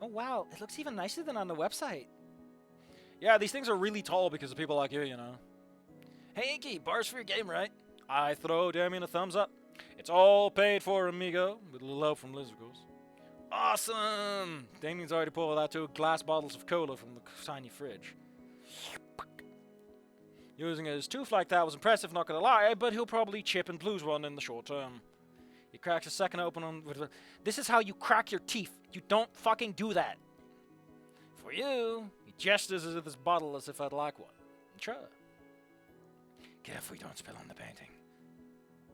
Oh, wow. It looks even nicer than on the website. Yeah, these things are really tall because of people like you, you know. Hey, Inky, bars for your game, right? I throw Damien a thumbs up. It's all paid for, amigo, with a little help from Lizardos. Awesome! Damien's already pulled out 2 glass bottles of cola from the tiny fridge. Using his tooth like that was impressive, not gonna lie, but he'll probably chip and lose one in the short term. He cracks a second open on... This is how you crack your teeth. You don't fucking do that. For you, he gestures at this bottle as if I'd like one. Sure. Careful you don't spill on the painting.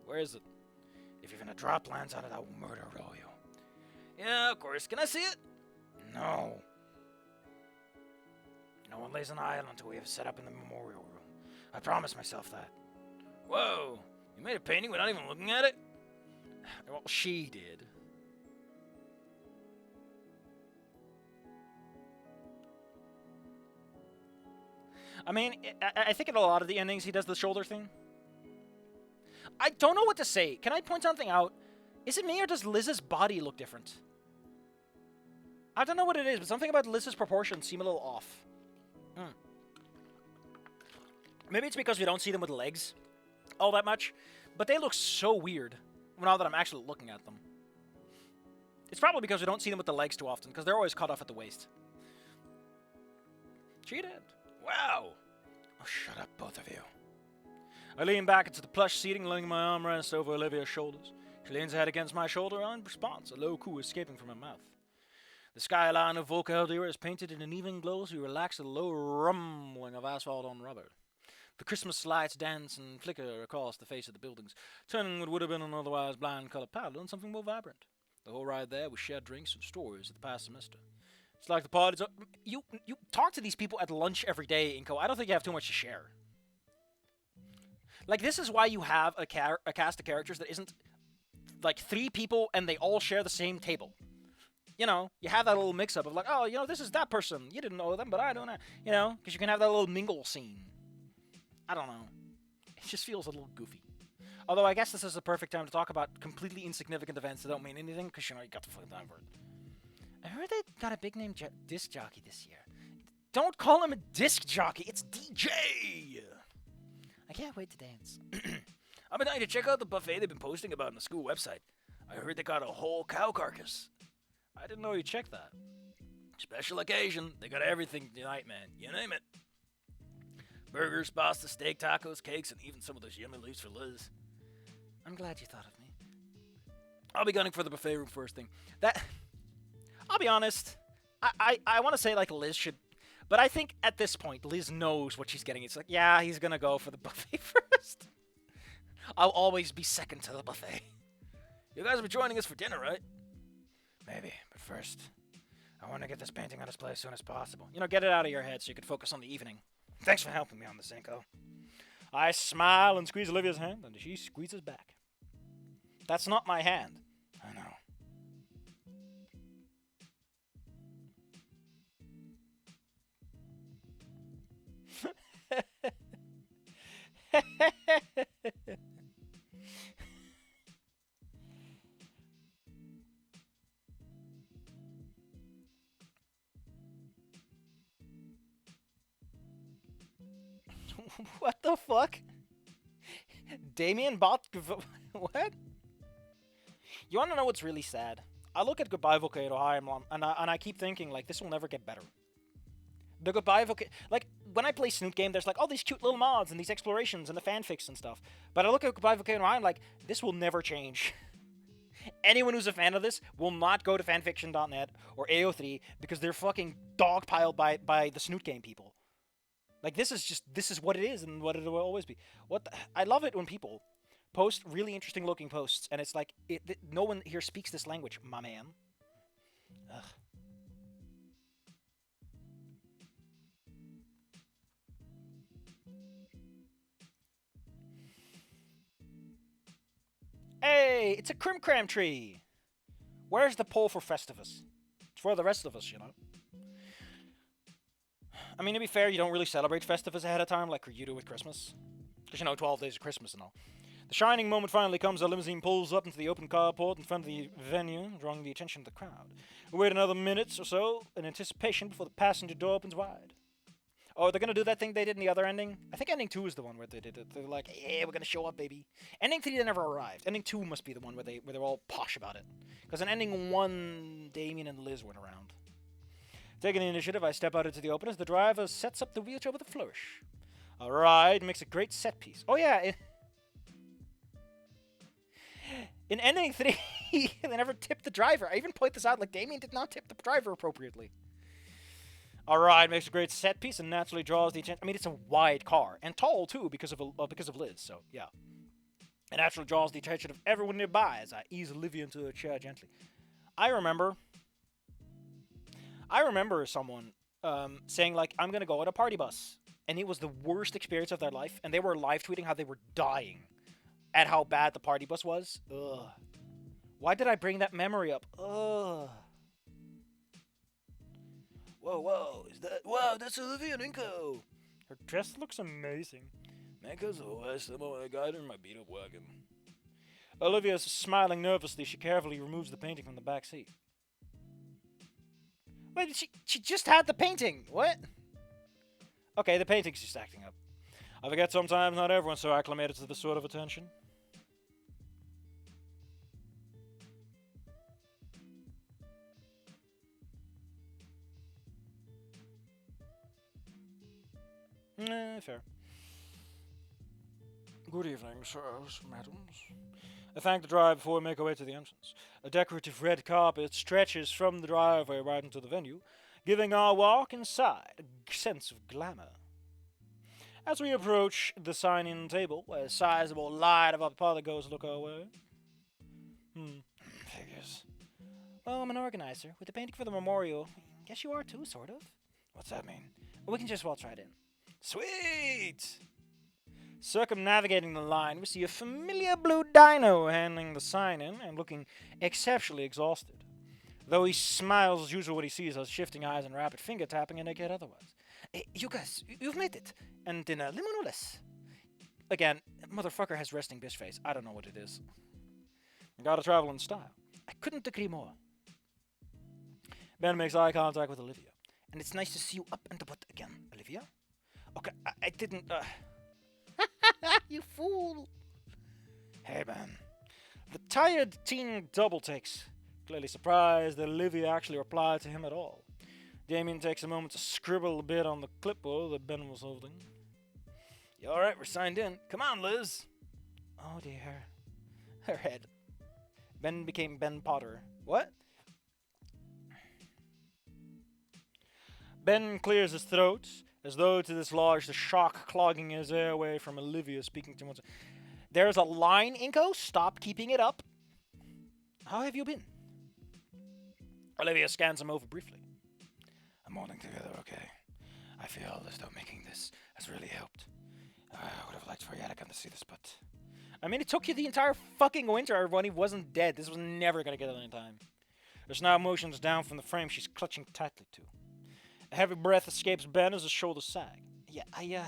Where is it? If even a drop lands on it, I will murder all you. Yeah, of course. Can I see it? No. No one lays an eye until we have set up in the memorial room. I promised myself that. Whoa! You made a painting without even looking at it? Well, she did. I mean, I think in a lot of the endings he does the shoulder thing. I don't know what to say. Can I point something out? Is it me or does Liz's body look different? I don't know what it is, but something about Liz's proportions seem a little off. Maybe it's because we don't see them with legs all that much, but they look so weird now that I'm actually looking at them. It's probably because we don't see them with the legs too often, because they're always cut off at the waist. She did. Wow. Oh, shut up, both of you. I lean back into the plush seating, letting my arm rest over Olivia's shoulders. She leans her head against my shoulder in response, a low coo escaping from her mouth. The skyline of Volca Eldira is painted in an even glow, so you relax the low rumbling of asphalt on rubber. The Christmas lights dance and flicker across the face of the buildings, turning what would have been an otherwise bland-colored palette into something more vibrant. The whole ride there was shared drinks and stories of the past semester. It's like the party's... You talk to these people at lunch every day, Inco. I don't think you have too much to share. Like, this is why you have a cast of characters that isn't, like, 3 people and they all share the same table. You know, you have that little mix-up of, like, oh, you know, this is that person. You didn't know them, but I don't know. You know, because you can have that little mingle scene. I don't know. It just feels a little goofy. Although I guess this is the perfect time to talk about completely insignificant events that don't mean anything, because, you know, you got the fucking time for it. I heard they got a big-name disc jockey this year. Don't call him a disc jockey. It's DJ! I can't wait to dance. I've been dying to check out the buffet they've been posting about on the school website. I heard they got a whole cow carcass. I didn't know you checked that. Special occasion. They got everything tonight, man. You name it. Burgers, pasta, steak, tacos, cakes, and even some of those yummy leaves for Liz. I'm glad you thought of me. I'll be gunning for the buffet room first thing. I'll be honest. I want to say, like, Liz should... But I think at this point, Liz knows what she's getting. It's like, yeah, he's going to go for the buffet first. I'll always be second to the buffet. You guys will be joining us for dinner, right? Maybe, but first, I want to get this painting on display as soon as possible. You know, get it out of your head so you can focus on the evening. Thanks for helping me on this, Inco. I smile and squeeze Olivia's hand, and she squeezes back. That's not my hand. I know. What the fuck? Damien bought... What? You want to know what's really sad? I look at Goodbye Volcano High and I keep thinking, like, this will never get better. The Goodbye Volcano... Like, when I play Snoot Game, there's, like, all these cute little mods and these explorations and the fanfics and stuff. But I look at Goodbye Volcano High and I'm like, this will never change. Anyone who's a fan of this will not go to fanfiction.net or AO3 because they're fucking dogpiled by the Snoot Game people. Like, this is what it is and what it will always be. I love it when people post really interesting looking posts and it's like, no one here speaks this language, my man. Ugh. Hey, it's a Crim Cram tree. Where's the pole for Festivus? It's for the rest of us, you know. I mean, to be fair, you don't really celebrate Festivus ahead of time like you do with Christmas. Because, you know, 12 days of Christmas and all. The shining moment finally comes. A limousine pulls up into the open carport in front of the venue, drawing the attention of the crowd. We wait another minute or so in anticipation before the passenger door opens wide. Oh, they're gonna do that thing they did in the other ending? I think ending 2 is the one where they did it. They're like, yeah, we're gonna show up, baby. Ending 3 they never arrived. Ending 2 must be the one where they're all posh about it. Because in ending 1, Damien and Liz weren't around. Taking the initiative, I step out into the open as the driver sets up the wheelchair with a flourish. All right, makes a great set piece. Oh yeah, in ending 3, they never tipped the driver. I even point this out, like Damien did not tip the driver appropriately. All right, makes a great set piece and naturally draws the attention. I mean, it's a wide car and tall too because of Liz. So yeah, it naturally draws the attention of everyone nearby as I ease Olivia into her chair gently. I remember someone saying like, "I'm gonna go on a party bus," and it was the worst experience of their life. And they were live tweeting how they were dying at how bad the party bus was. Ugh. Why did I bring that memory up? Ugh. Whoa, wow, that's Olivia and Inco. Her dress looks amazing. Manco's the worst. I'm a guy in my beat-up wagon. Olivia's smiling nervously. She carefully removes the painting from the back seat. Wait, she just had the painting. What? Okay, the painting's just acting up. I forget sometimes not everyone's so acclimated to this sort of attention. Fair. Good evening, sirs, madams. I thank the driver before we make our way to the entrance. A decorative red carpet stretches from the driveway right into the venue, giving our walk inside a sense of glamour. As we approach the sign-in table, a sizable line of our public goes look our way. Figures. Well, I'm an organizer. With the painting for the memorial, guess you are too, sort of. What's that mean? We can just waltz right in. Sweet! Circumnavigating the line, we see a familiar blue dino handling the sign in and looking exceptionally exhausted. Though he smiles as usual when he sees us, shifting eyes and rapid finger tapping indicate otherwise. Hey, you guys, you've made it. And in a limo no less. Again, motherfucker has resting bitch face. I don't know what it is. Gotta travel in style. I couldn't agree more. Ben makes eye contact with Olivia. And it's nice to see you up and about again, Olivia. Okay, I didn't, You fool! Hey, man. The tired teen double takes. Clearly surprised that Olivia actually replied to him at all. Damien takes a moment to scribble a bit on the clipboard that Ben was holding. You alright? We're signed in. Come on, Liz! Oh, dear. Her head. Ben became Ben Potter. What? Ben clears his throat, as though to dislodge the shock clogging his airway from Olivia speaking to him. There's a line, Inco. Stop keeping it up. How have you been? Olivia scans him over briefly. I'm holding together, okay. I feel as though making this has really helped. I would have liked for you to come to see this, but... I mean, it took you the entire fucking winter when he wasn't dead. This was never going to get done in time. There's now motions down from the frame she's clutching tightly to. A heavy breath escapes Ben as his shoulders sag. Yeah,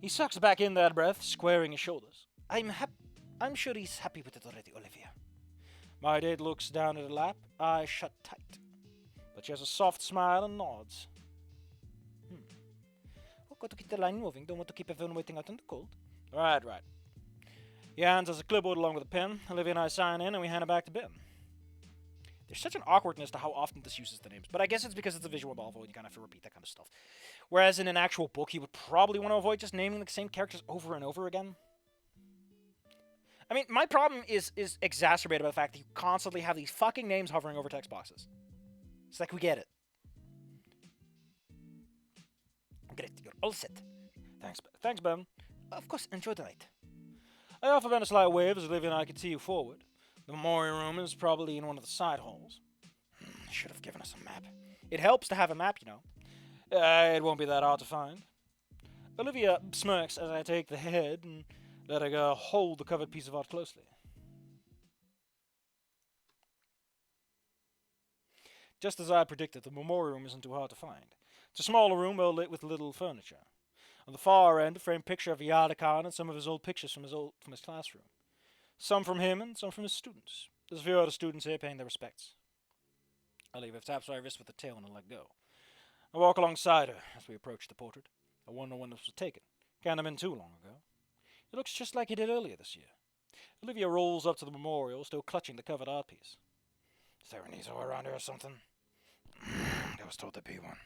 He sucks back in that breath, squaring his shoulders. I'm sure he's happy with it already, Olivia. My date looks down at her lap, eyes shut tight. But she has a soft smile and nods. We've got to keep the line moving. Don't want to keep everyone waiting out in the cold. Right. He hands us a clipboard along with a pen. Olivia and I sign in, and we hand it back to Ben. There's such an awkwardness to how often this uses the names, but I guess it's because it's a visual novel and you kind of have to repeat that kind of stuff. Whereas in an actual book, you would probably want to avoid just naming the same characters over and over again. I mean, my problem is exacerbated by the fact that you constantly have these fucking names hovering over text boxes. It's like, we get it. Great, you're all set. Thanks, Ben. Of course, enjoy the night. I offer Ben a slight wave as Olivia and I continue forward. The memorial room is probably in one of the side halls. Should have given us a map. It helps to have a map, you know. It won't be that hard to find. Olivia smirks as I take the head and let her hold the covered piece of art closely. Just as I predicted, the memorial room isn't too hard to find. It's a smaller room well lit with little furniture. On the far end, a framed picture of Yada Khan and some of his old pictures from his classroom. Some from him and some from his students. There's a few other students here paying their respects. Olivia taps my wrist with the tail and I let go. I walk alongside her as we approach the portrait. I wonder when this was taken. Can't have been too long ago. It looks just like he did earlier this year. Olivia rolls up to the memorial, still clutching the covered art piece. Is there an easel around here or something? I was told there'd be one.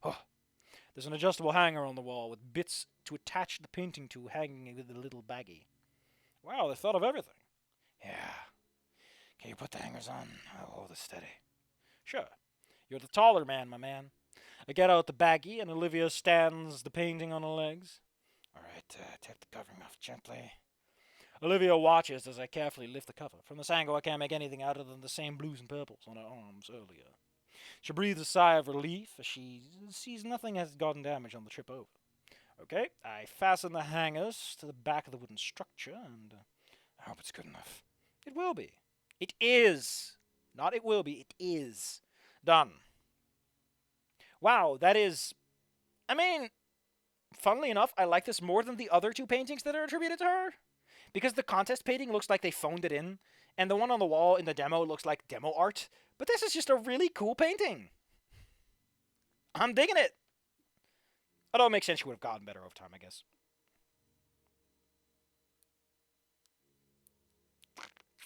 Oh, there's an adjustable hanger on the wall with bits to attach the painting to hanging with a little baggie. Wow, they thought of everything. Yeah. Can you put the hangers on? I'll hold it steady. Sure. You're the taller man, my man. I get out the baggie and Olivia stands the painting on her legs. All right, take the covering off gently. Olivia watches as I carefully lift the cover. From this angle, I can't make anything other than the same blues and purples on her arms earlier. She breathes a sigh of relief as she sees nothing has gotten damaged on the trip over. Okay, I fasten the hangers to the back of the wooden structure, and I hope it's good enough. It will be. It is. Not it will be, it is. Done. Wow, that is... I mean, funnily enough, I like this more than the other two paintings that are attributed to her. Because the contest painting looks like they phoned it in, and the one on the wall in the demo looks like demo art. But this is just a really cool painting. I'm digging it. Although it makes sense she would have gotten better over time, I guess.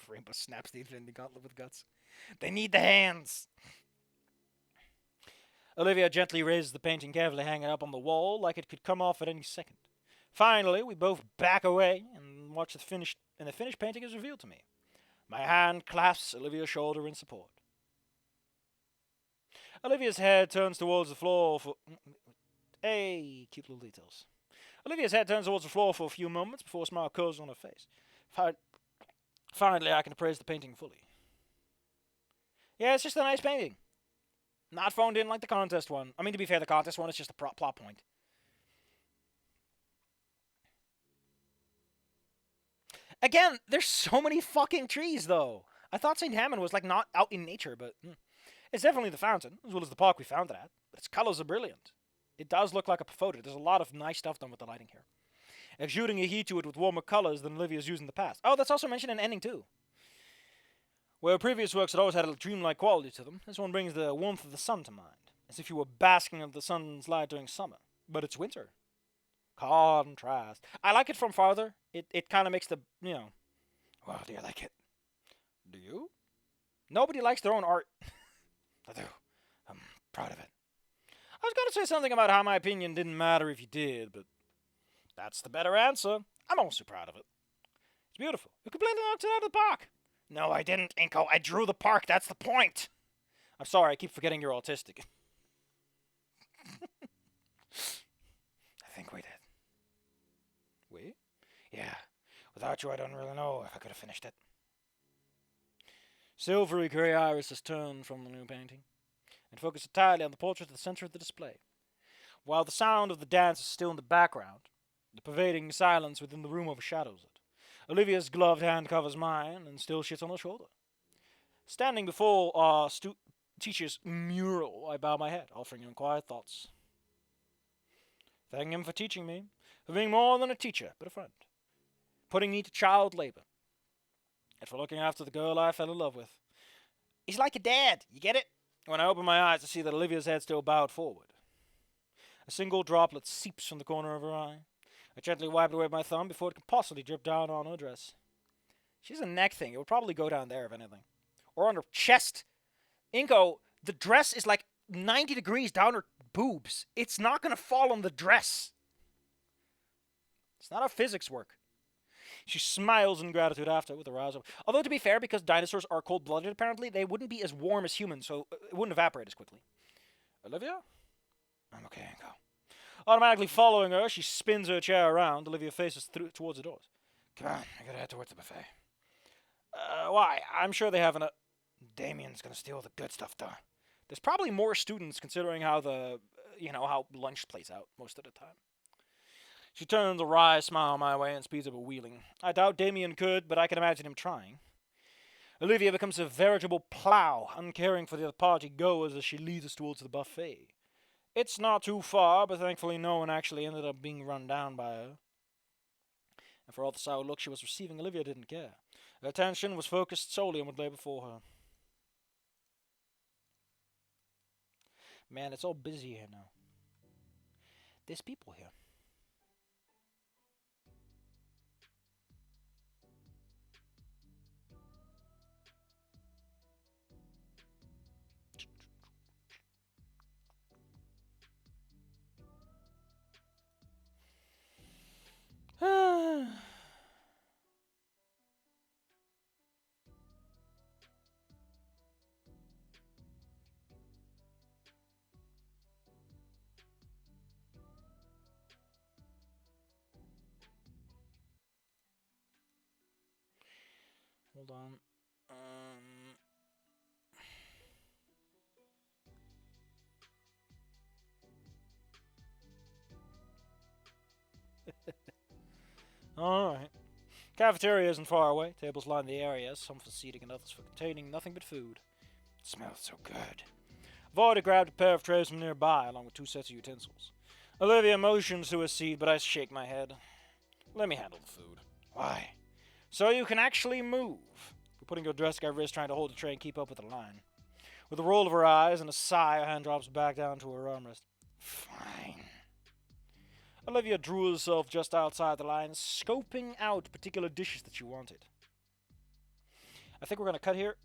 Rainbow snaps the Infinity Gauntlet with guts. They need the hands. Olivia gently raises the painting, carefully hanging up on the wall like it could come off at any second. Finally, we both back away and watch the finished painting is revealed to me. My hand clasps Olivia's shoulder in support. Olivia's head turns towards the floor for... Hey, cute little details. Olivia's head turns towards the floor for a few moments before a smile curls on her face. Finally, I can appraise the painting fully. Yeah, it's just a nice painting. Not phoned in like the contest one. I mean, to be fair, the contest one is just a plot point. Again, there's so many fucking trees, though. I thought St. Hammond was, like, not out in nature, but... It's definitely the fountain, as well as the park we found it at. But its colors are brilliant. It does look like a photo. There's a lot of nice stuff done with the lighting here. Exuding a heat to it with warmer colors than Olivia's used in the past. Oh, that's also mentioned in the ending, too. Where previous works had always had a dreamlike quality to them, this one brings the warmth of the sun to mind, as if you were basking in the sun's light during summer. But it's winter. Contrast. I like it from farther. It kind of makes the, you know... Well, do you like it? Do you? Nobody likes their own art. I do. I'm proud of it. I was going to say something about how my opinion didn't matter if you did, but that's the better answer. I'm also proud of it. It's beautiful. You completely knocked it out of the park. No, I didn't, Inco. I drew the park. That's the point. I'm sorry. I keep forgetting you're autistic. I think we did. We? Yeah. Without you, I don't really know if I could have finished it. Silvery grey irises turned from the new painting and focused entirely on the portrait at the center of the display. While the sound of the dance is still in the background, the pervading silence within the room overshadows it. Olivia's gloved hand covers mine and still shits on her shoulder. Standing before our teacher's mural, I bow my head, offering him quiet thoughts. Thanking him for teaching me, for being more than a teacher, but a friend. Putting me to child labor. And for looking after the girl I fell in love with. He's like a dad, you get it? When I open my eyes, I see that Olivia's head still bowed forward. A single droplet seeps from the corner of her eye. I gently wipe it away with my thumb before it can possibly drip down on her dress. She's a neck thing. It would probably go down there, if anything. Or on her chest. Inco, the dress is like 90 degrees down her boobs. It's not going to fall on the dress. It's not how physics work. She smiles in gratitude after with her eyes open. Although, to be fair, because dinosaurs are cold-blooded, apparently, they wouldn't be as warm as humans, so it wouldn't evaporate as quickly. Olivia? I'm okay, Inco. Automatically following her, she spins her chair around. Olivia faces towards the doors. Come on, I gotta head towards the buffet. Why? I'm sure they have an... Damien's gonna steal the good stuff, though. There's probably more students, considering how how lunch plays out most of the time. She turns a wry smile my way and speeds up a wheeling. I doubt Damien could, but I can imagine him trying. Olivia becomes a veritable plow, uncaring for the other party goers as she leads us towards the buffet. It's not too far, but thankfully no one actually ended up being run down by her. And for all the sour look she was receiving, Olivia didn't care. Her attention was focused solely on what lay before her. Man, it's all busy here now. There's people here. Hold on. Alright. Cafeteria isn't far away. Tables line the area, some for seating and others for containing nothing but food. It smells so good. I've already grabbed a pair of trays from nearby, along with 2 sets of utensils. Olivia motions to a seat, but I shake my head. Let me handle the food. Why? So you can actually move. You're putting your dress at wrist, trying to hold the tray and keep up with the line. With a roll of her eyes and a sigh, her hand drops back down to her armrest. Fine. Olivia drew herself just outside the line, scoping out particular dishes that she wanted. I think we're going to cut here